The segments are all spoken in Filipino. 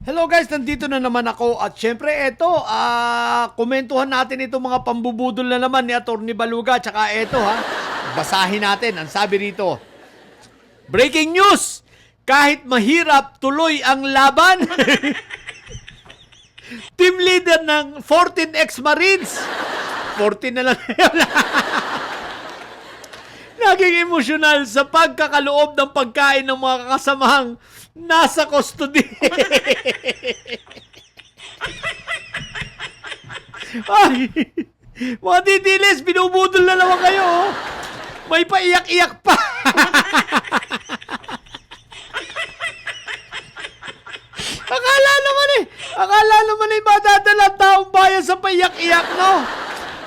Hello guys, nandito na naman ako at syempre eto, komentuhan natin itong mga pambubudol na naman ni Atty. Baluga tsaka eto basahin natin. Ang sabi rito, breaking news! Kahit mahirap, tuloy ang laban. Team leader ng 14 ex-Marines. 14 na lang yun. Naging emosyonal sa pagkakaloob ng pagkain ng mga kasamahang nasa custody. Ay, mga titilis, binubudol na naman kayo. Oh. May paiyak-iyak pa. Akala naman madadala ang taong bayan sa paiyak-iyak, no?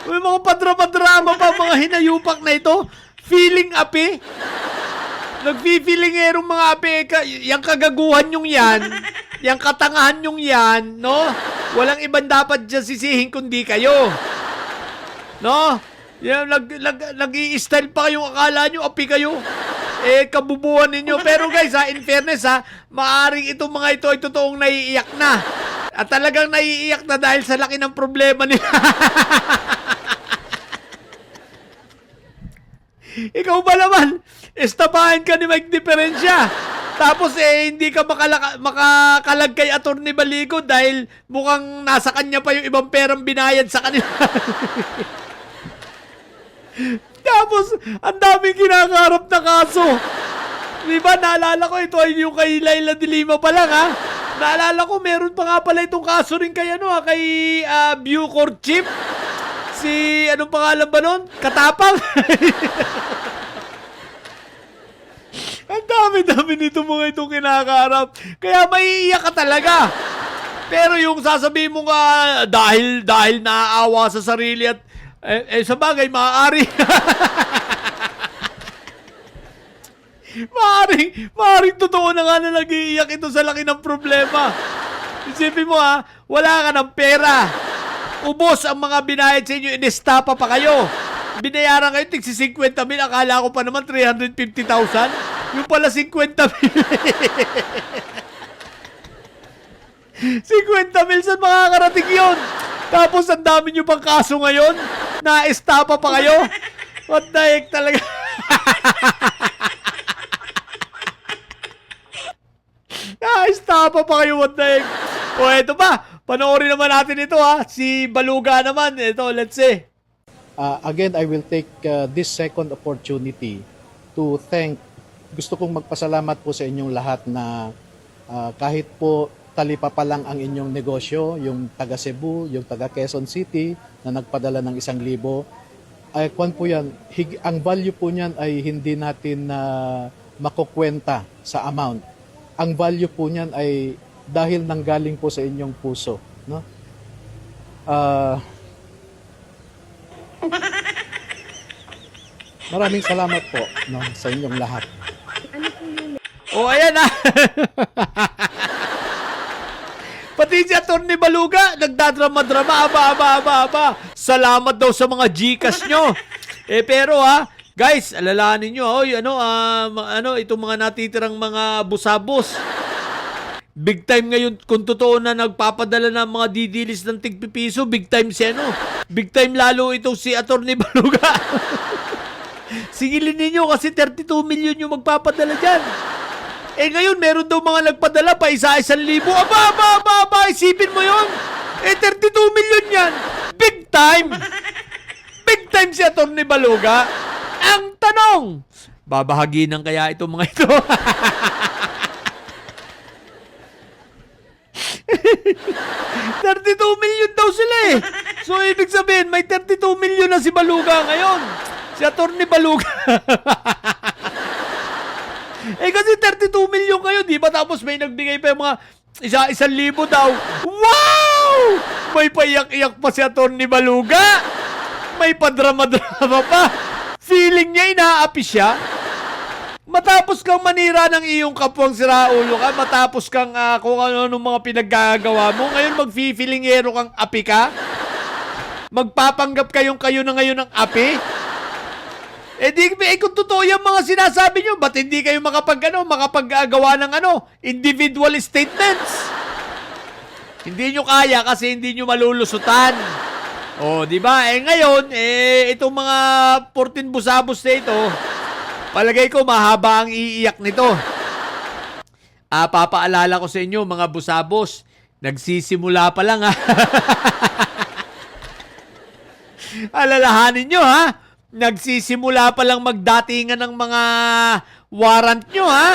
May mga padrama-drama pa, mga hinayupak na ito. Feeling api. Nagfi-feelingerong mga api. Yang kagaguhan yung yan, yang katangahan yung yan, no? Walang ibang dapat dyan sisihin kundi kayo. No? Yan, nag-i-style pa kayong akala nyo, api kayo. Kabubuhan ninyo. Pero guys, in fairness, maaring itong mga ito ay totoong naiiyak na. At talagang naiiyak na dahil sa laki ng problema nila. Ikaw ba naman, estapahan ka ni Mike Diferensya. Tapos hindi ka makakalag kay Atty. Baligo dahil mukhang nasa kanya pa yung ibang perang binayad sa kanila. Tapos, ang daming kinakaharap na kaso. Diba, naalala ko, ito ay yung kay Laila de Lima pa lang, Naalala ko, meron pa nga pala itong kaso rin kay, kay Bucor Chief. Si, anong pangalan ba nun? Katapang. Ang dami-dami nito mga itong kinakaharap. Kaya maiiyak ka talaga. Pero yung sasabihin mo nga, dahil naaawa sa sarili at sa bagay, maaari. Maaring totoo na nga na nag-iiyak ito sa laki ng problema. Isipin mo wala ka ng pera. Ubos ang mga binayad sa inyo, inestapa pa kayo. Binayaran kayo, tigsi 50,000, akala ko pa naman 350,000. Yung pala 50,000. 50,000 saan makakarating yun? Tapos ang dami nyo pang kaso ngayon, na-estapa pa kayo. What the heck talaga? Na-estapa pa kayo, what the heck? O eto pa, panoorin naman natin ito si Baluga naman. Ito, let's see. Again, I will take this second opportunity to thank, gusto kong magpasalamat po sa inyong lahat na kahit po talipa pa lang ang inyong negosyo, yung taga Cebu, yung taga Quezon City na nagpadala ng 1,000, ay kwan po yan, ang value po niyan ay hindi natin makukwenta sa amount. Ang value po niyan ay dahil nanggaling po sa inyong puso, no? Maraming salamat po, no, sa inyong lahat. Ayan Pati si Atty. Baluga, nagdadrama-drama, aba. Salamat daw sa mga Gcash nyo. Pero guys, alalahanin nyo, itong mga natitirang mga busabos. Big time ngayon, kung totoo na nagpapadala ng mga didilis ng tigpipiso, big time big time lalo itong si Atty. Baluga. Sigilin ninyo kasi 32 million yung magpapadala dyan. Ngayon, meron daw mga nagpadala pa isa 1,000. Aba, isipin mo yun. 32 million yan. Big time. Big time si Atty. Baluga. Ang tanong, babahaginan kaya itong mga ito? 32 million daw sila So, ibig sabihin, may 32 million na si Baluga ngayon. Si Atty. Baluga. Kasi 32 million kayo, di ba? Tapos may nagbigay pa yung mga 1,000 daw. Wow! May paiyak-iyak pa si Atty. Baluga. May padrama-drama pa. Feeling niya, inaapi siya. Matapos kang manira ng iyong kapwang siraulo ka, matapos kang kung ano mga pinaggagawa mo, ngayon mag-feelingero kang api ka? Magpapanggap kayo na ngayon ng api? Kung totoo yung mga sinasabi nyo, ba't hindi kayo makapag-gawa ng individual statements? Hindi nyo kaya kasi hindi nyo malulusutan. O, di ba? Ngayon, itong mga 14 busabos na ito, palagay ko mahaba ang iiyak nito. Papaalala ko sa inyo, mga busabos, nagsisimula pa lang ha. Alalahanin nyo ha, nagsisimula pa lang magdatingan ng mga warrant nyo ha.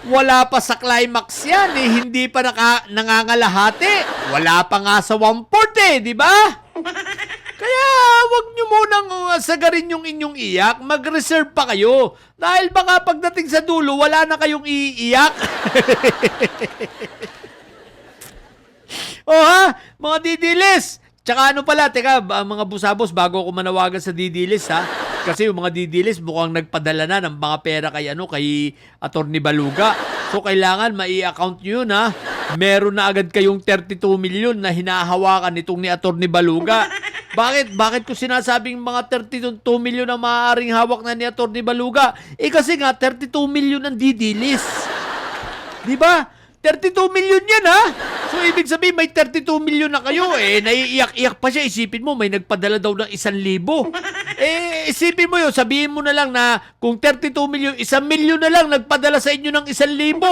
Wala pa sa climax yan hindi pa nangangalahati. Wala pa nga sa 1/4 di ba? Kaya wag nyo munang sagarin yung inyong iyak, mag-reserve pa kayo. Dahil baka pagdating sa dulo, wala na kayong iiyak. Mga didilis. Tsaka ano pala, teka, mga busabos, bago ako manawagan sa didilis ha. Kasi yung mga didilis mukhang nagpadala na ng mga pera kay Atty. Baluga. So kailangan mai-account nyo yun ha. Meron na agad kayong 32 million na hinahawakan nitong ni Atty. Baluga. Bakit ko sinasabing mga 32 million ang maaaring hawak na ni Atty. Baluga? Kasi nga 32 million ang didilis. Di ba? 32 million yan ha. So ibig sabihin may 32 million na kayo naiiyak-iyak pa siya. Isipin mo may nagpadala daw ng 1,000. Isipin mo yun, sabihin mo na lang na kung 32 million, 1 million na lang nagpadala sa inyo ng 1,000.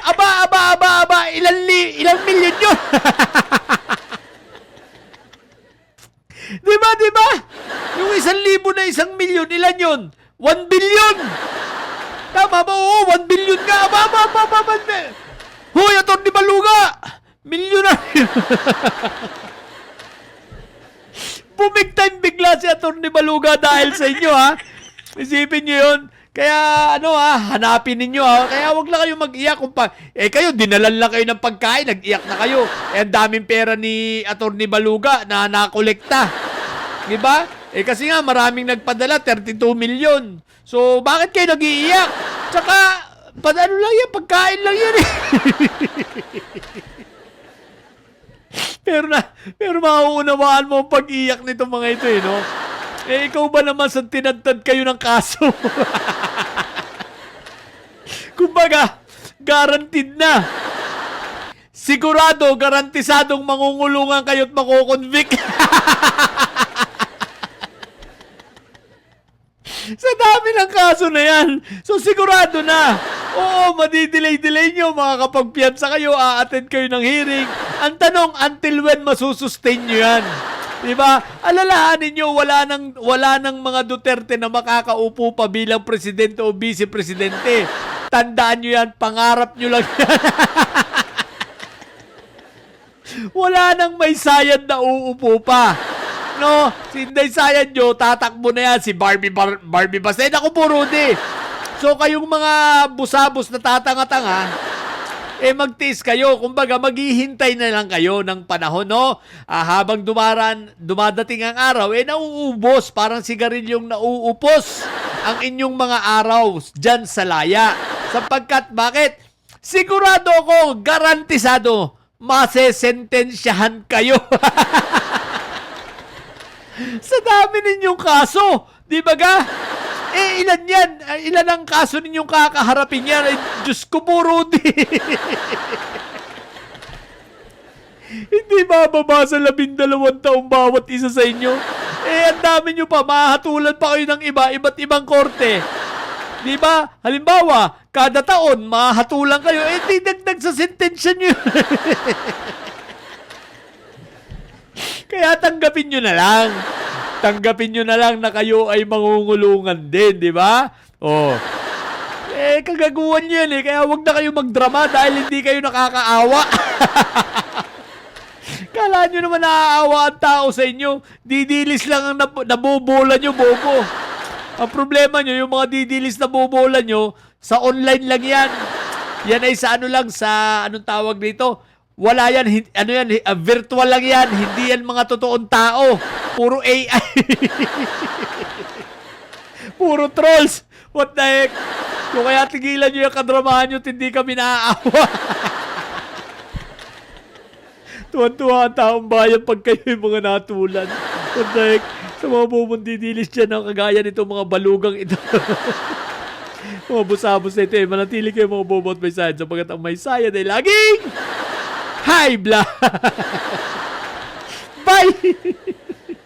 Aba, ilang million yun? Diba? Yung 1,000 na 1 million, ilan yun? 1 billion! Tama ba? Oo, 1 billion nga. Aba. Hoy, Atty. Baluga! Milyonaryo! Bumig time bigla si Atty. Baluga dahil sa inyo ha. Isipin nyo yun. Kaya hanapin ninyo ha. Kaya wag lang kayo mag-iyak kung kayo, dinalan lang kayo ng pagkain, nag-iyak na kayo. Ang daming pera ni Atty. Baluga na nakolekta. Diba? Kasi nga maraming nagpadala, 32 million. So, bakit kayo nag-iiyak? Tsaka, ano lang yan, pagkain lang yan Pero mauunawaan mo ang pag-iyak nito mga ito no? Ikaw ba naman sa tinadtad kayo ng kaso? Kumbaga, guaranteed na. Sigurado, garantisadong mangungulungan kayo at makukonvict. Sa dami ng kaso na yan. So sigurado na. Oo, madidelay-delay nyo. Makakapagpiyansa kayo, a-attend kayo ng hearing. Ang tanong, until when masusustain nyo yan? Diba? Alalahanin nyo, wala nang mga Duterte na makakaupo pa bilang presidente o vice-presidente. Tandaan nyo yan, pangarap nyo lang yan. Wala nang may sayad na uupo pa. No, si Inday Sayad nyo, tatakbo na yan si Barbie Bastay. Ako po, Rudy. So, kayong mga busabos na tatanga-tanga, magtiis kayo. Kumbaga, maghihintay na lang kayo ng panahon, no? Habang dumadating ang araw, nauubos. Parang sigarilyong nauupos ang inyong mga araw dyan sa laya. Sapagkat, bakit? Sigurado ako, garantisado, masesentensyahan kayo. Sa dami ninyong kaso, di ba ga? Ilan yan? Ilan ang kaso ninyong kakaharapin yan? Diyos ko po, Rudy. Hindi bababa sa 12 taong bawat isa sa inyo. Ang dami nyo pa, mahatulan pa kayo ng iba't ibang korte. Di ba? Halimbawa, kada taon, mahatulan kayo. Di dagdag sa sentensya nyo. Kaya tanggapin nyo na lang. Tanggapin nyo na lang na kayo ay mangungulungan din, di ba? Kagaguhan nyo yan Kaya wag na kayo magdrama dahil hindi kayo nakakaawa. Kala nyo naman naaawa ang tao sa inyo. Didilis lang ang nabobola nyo, bobo. Ang problema nyo, yung mga didilis na bobola nyo, sa online lang yan. Yan ay sa anong tawag dito? Wala yan, virtual lang yan. Hindi yan mga totoong tao. Puro AI. Puro trolls. What the heck? Kung kaya tigilan nyo yung kadramahan nyo, hindi kami naaawa. Tuwan-tuwa ang taong bayan pag kayo yung mga natulan. What the heck? Sa mga bumundidilis dyan ang kagaya nito mga balugang ito. Mga busabos na ito manatili kayo mga bobo at may sayad sapagkat ang may sayad ay laging Bye, blah. Bye.